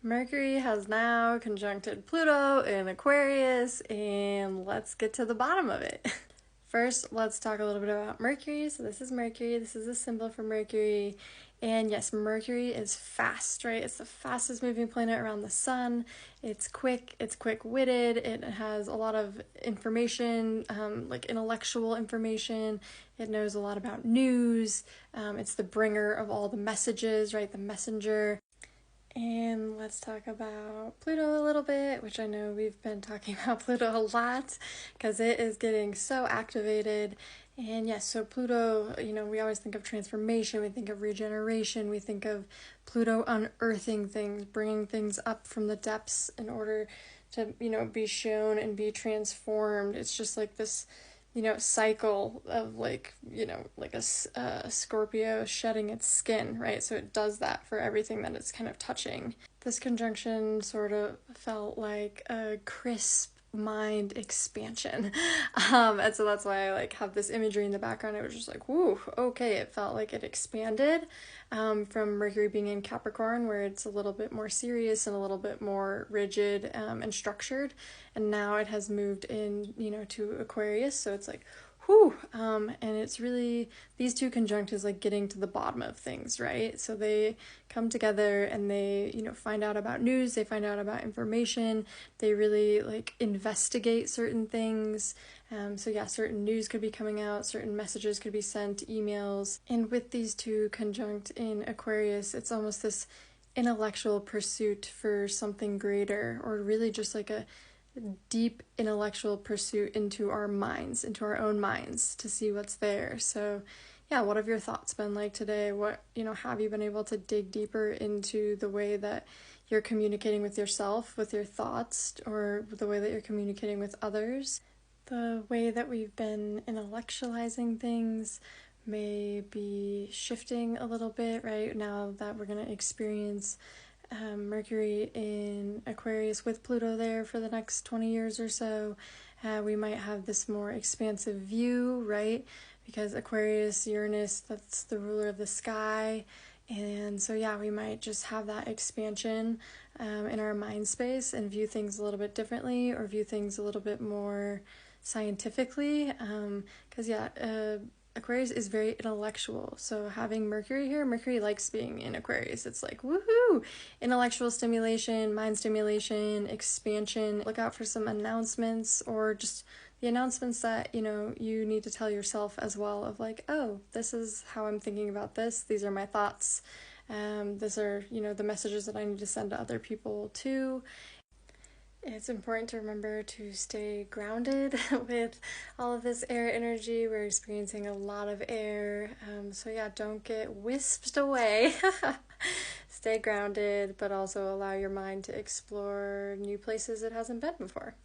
Mercury has now conjuncted Pluto in Aquarius, and let's get to the bottom of it. First, let's talk a little bit about Mercury. So this is Mercury. This is a symbol for Mercury. And yes, Mercury is fast, right? It's the fastest moving planet around the sun. It's quick-witted. It has a lot of information, like intellectual information. It knows a lot about news. It's the bringer of all the messages, right? The messenger. And let's talk about Pluto a little bit, which I know we've been talking about Pluto a lot because it is getting so activated. And yes, so Pluto, we always think of transformation, we think of regeneration, we think of Pluto unearthing things, bringing things up from the depths in order to, be shown and be transformed. It's just like this cycle of like a Scorpio shedding its skin, right? So it does that for everything that it's kind of touching. This conjunction sort of felt like a crisp mind expansion. And so that's why I have this imagery in the background. It was just like, whoo, okay, it felt like it expanded from Mercury being in Capricorn, where it's a little bit more serious and a little bit more rigid and structured. And now it has moved in, to Aquarius. So it's like, whew, and it's really these two conjunctions getting to the bottom of things, right? So they come together and they, find out about news, they find out about information, they really investigate certain things. So yeah, certain news could be coming out, certain messages could be sent, emails. And with these two conjunct in Aquarius, it's almost this intellectual pursuit for something greater, or really just like a deep intellectual pursuit into our minds, into our own minds, to see what's there. So yeah, what have your thoughts been like today? What, have you been able to dig deeper into the way that you're communicating with yourself, with your thoughts, or the way that you're communicating with others? The way that we've been intellectualizing things may be shifting a little bit, right? Now that we're going to experience Mercury in Aquarius with Pluto there for the next 20 years or so, we might have this more expansive view, right? Because Aquarius, Uranus, that's the ruler of the sky. And so, yeah, we might just have that expansion in our mind space and view things a little bit differently, or view things a little bit more scientifically. Because, Aquarius is very intellectual. So having Mercury here, Mercury likes being in Aquarius. It's like, woohoo! Intellectual stimulation, mind stimulation, expansion. Look out for some announcements, or just the announcements that, you need to tell yourself as well, of like, oh, this is how I'm thinking about this. These are my thoughts. These are, the messages that I need to send to other people too. It's important to remember to stay grounded with all of this air energy. We're experiencing a lot of air. So yeah, don't get whisked away. Stay grounded, but also allow your mind to explore new places it hasn't been before.